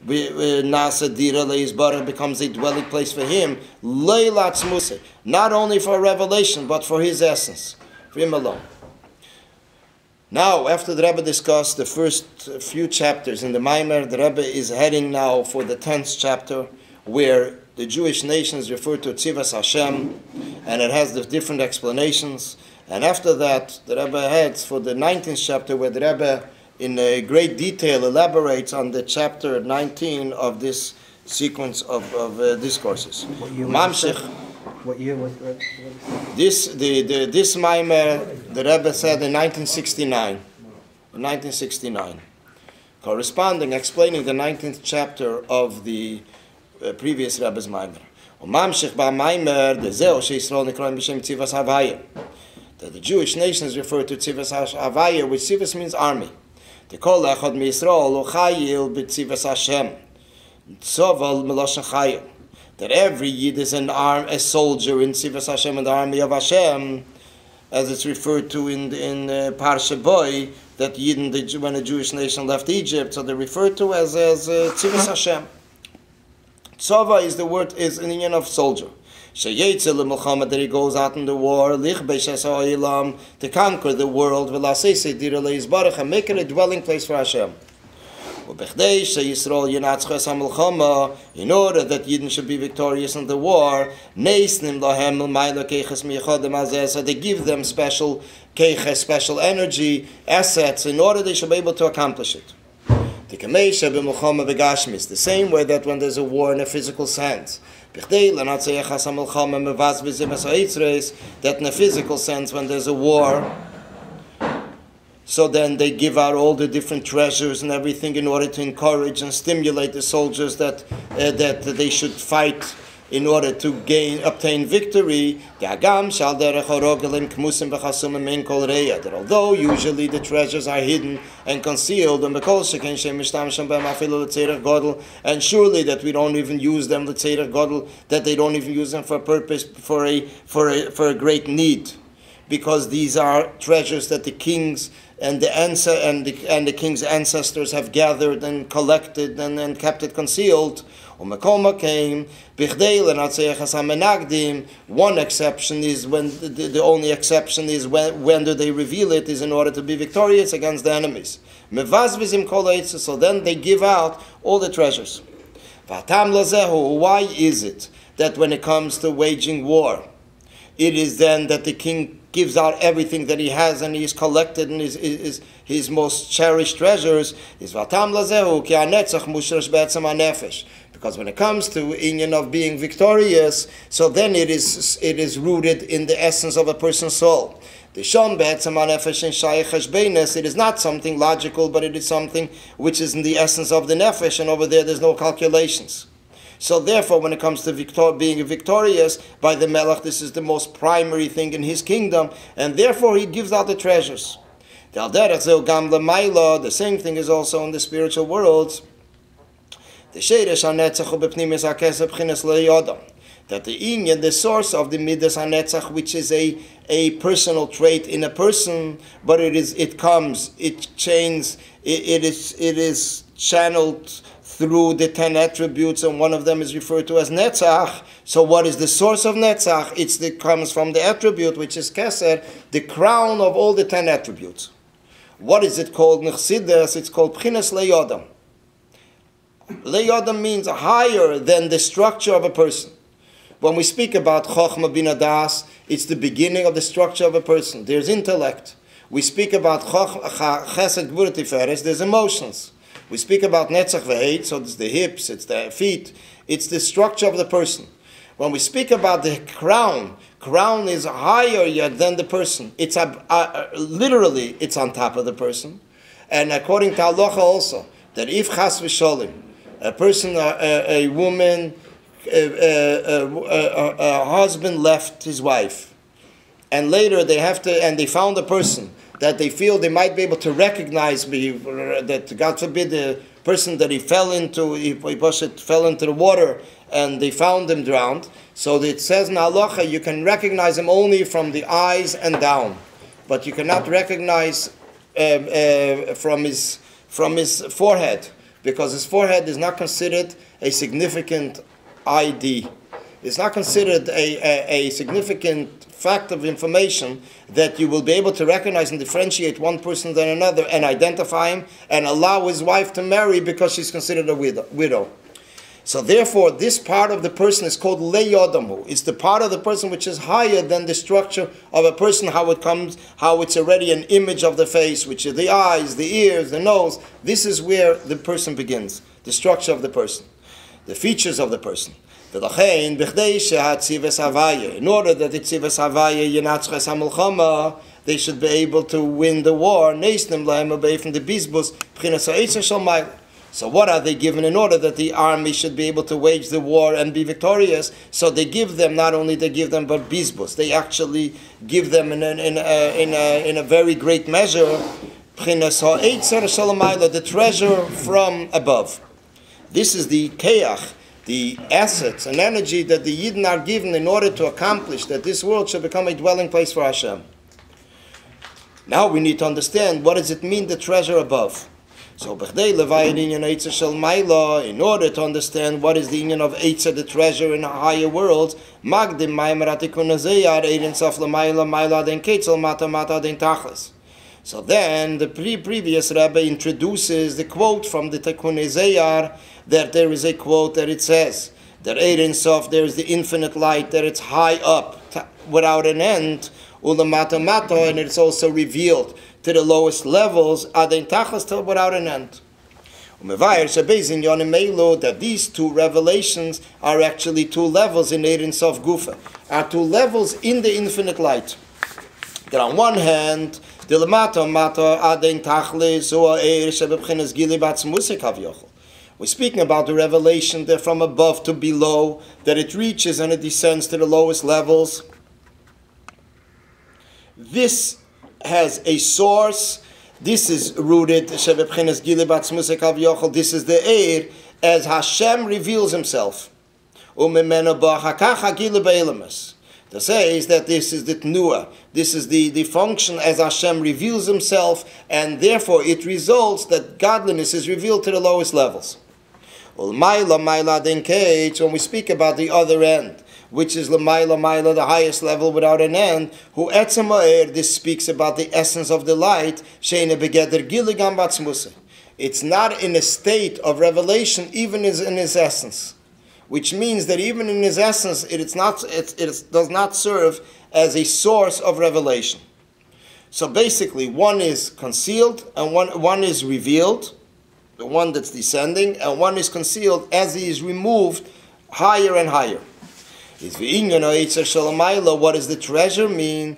Nasa Dira Leisbara becomes a dwelling place for him, Leilatz Muse, not only for revelation, but for his essence, for him alone. Now, after the Rebbe discussed the first few chapters in the Maimer, the Rebbe is heading now for the 10th chapter, where the Jewish nation is referred to Tzivas Hashem, and it has the different explanations. And after that, the Rebbe heads for the 19th chapter, where the Rebbe, in great detail, elaborates on the chapter 19 of this sequence of discourses. What year was it? This Maimer, the Rebbe said in 1969, corresponding, explaining the 19th chapter of the previous Rebbe's Maimer. That the Jewish nation is referred to Tzivas Havaya, which Tzivas means army. The Kol Echad Misrael Uchayil b'Tzivas Hashem. Tzoval Meloshen Chayil. That every Yid is a soldier in Tzivas Hashem, in the army of Hashem, as it's referred to in Parsha Boy, that Yid, when the Jewish nation left Egypt, so they're referred to as Tzivas Hashem. Tzova is the word, is an union of soldier. That he goes out in the war, to conquer the world, and make it a dwelling place for Hashem. In order that Yidden should be victorious in the war, so they give them special keiches, special energy, assets, in order they should be able to accomplish it. The same way that when there's a war in a physical sense, that in a physical sense, when there's a war, so then they give out all the different treasures and everything in order to encourage and stimulate the soldiers that they should fight in order to obtain victory. That although usually the treasures are hidden and concealed, and surely that we don't even use them, that they don't even use them for a purpose, for a great need, because these are treasures that the kings and the king's ancestors have gathered and collected and kept it concealed. One exception is when the only exception is when do they reveal it, is in order to be victorious against the enemies. So then they give out all the treasures. Why is it that when it comes to waging war, it is then that the king gives out everything that he has and he's collected and his most cherished treasures? Because when it comes to inyan of being victorious, so then it is rooted in the essence of a person's soul. It is not something logical, but it is something which is in the essence of the nefesh, and over there's no calculations. So therefore, when it comes to being victorious by the melech, this is the most primary thing in his kingdom, and therefore he gives out the treasures. The same thing is also in the spiritual worlds. That the inyan, the source of the midas hanetzach, which is a personal trait in a person, but it is channeled through the 10 attributes, and one of them is referred to as netzach. So what is the source of netzach? It comes from the attribute, which is keser, the crown of all the 10 attributes. What is it called? Nechsidus, it's called pchinas leyodam. Leyodam means higher than the structure of a person. When we speak about chokhmah bina das, it's the beginning of the structure of a person. There's intellect. We speak about chesed gvura tiferes, there's emotions. We speak about netzach v'heit, so it's the hips, it's the feet, it's the structure of the person. When we speak about the crown is higher yet than the person. It's literally, it's on top of the person. And according to halacha also, that if chas v'sholim, a person, a woman, a husband left his wife, and later they found a person that they feel they might be able to recognize me, that God forbid the person that he fell into the water, and they found him drowned. So it says in halacha, you can recognize him only from the eyes and down, but you cannot recognize from his forehead. because his forehead is not considered a significant ID. It's not considered a significant fact of information that you will be able to recognize and differentiate one person than another and identify him and allow his wife to marry because she's considered a widow. So therefore, this part of the person is called leyodamu. It's the part of the person which is higher than the structure of a person, how it's already an image of the face, which are the eyes, the ears, the nose. This is where the person begins, the structure of the person, the features of the person. In order that the tzivas havaya yenatzches hamulchama, they should be able to win the war. So what are they given in order that the army should be able to wage the war and be victorious? So they give them, not only they give them, but bizbus. They actually give them in a very great measure, the treasure from above. This is the keach, the assets and energy that the Yidden are given in order to accomplish that this world should become a dwelling place for Hashem. Now we need to understand, what does it mean, the treasure above? So, in order to understand what is the union of Eitzer, the treasure in a higher world, so then the previous Rebbe introduces the quote from the Tikkun Zeyar, that there is a quote that it says that Ein Sof, there is the infinite light, that it's high up without an end, and it's also revealed to the lowest levels, without an end. That these two revelations are actually two levels in Ein Sof Gufa, are two levels in the infinite light. That on one hand, we're speaking about the revelation that from above to below, that it reaches and it descends to the lowest levels. This has a source. This is rooted, this is the air, as Hashem reveals himself. To say is that this is the Tnuah, this is the function as Hashem reveals himself, and therefore it results that godliness is revealed to the lowest levels. When we speak about the other end, which is L'mayla, the highest level without an end, who etzem, this speaks about the essence of the light, it's not in a state of revelation, even in its essence. Which means that even in his essence, it does not serve as a source of revelation. So basically, one is concealed and one is revealed, the one that's descending, and one is concealed as he is removed higher and higher. What does the treasure mean?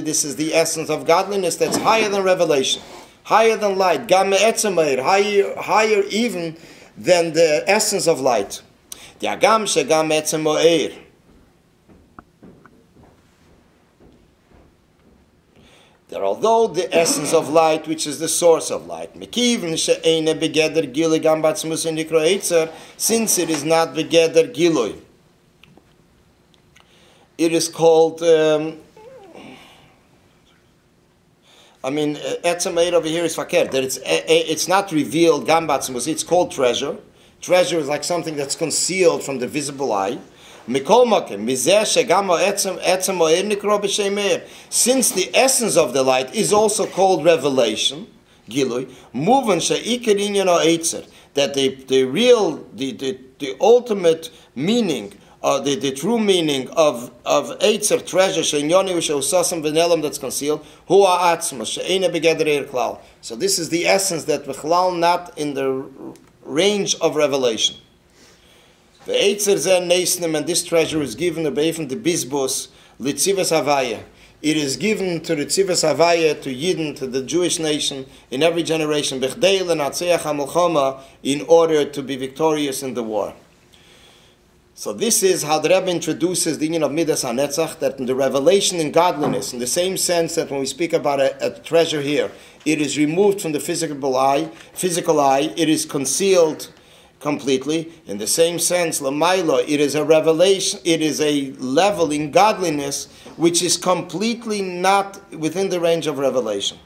This is the essence of godliness that's higher than revelation, higher than light, higher even than the essence of light. That although the essence of light, which is the source of light, since it is not begeder giloy, it is called, etzem over here is fakir, that it's not revealed, gambatzmus, it's called treasure. Treasure is like something that's concealed from the visible eye. Since the essence of the light is also called revelation, giloy, that the ultimate meaning, the true meaning of Eitzer, treasure, that's concealed, so this is the essence that Bechlal not in the range of revelation. The Eitzer zen neisnim, and this treasure is given to Beifim the Bizbos, Litzivas Havaya. It is given to the Tzivas Havaya, to Yidden, to the Jewish nation, in every generation, in order to be victorious in the war. So this is how the Rebbe introduces the union of Midas HaNetzach, that in the revelation in godliness, in the same sense that when we speak about a treasure here, it is removed from the physical eye, it is concealed completely. In the same sense, Lamailo, it is a revelation, it is a level in godliness which is completely not within the range of revelation.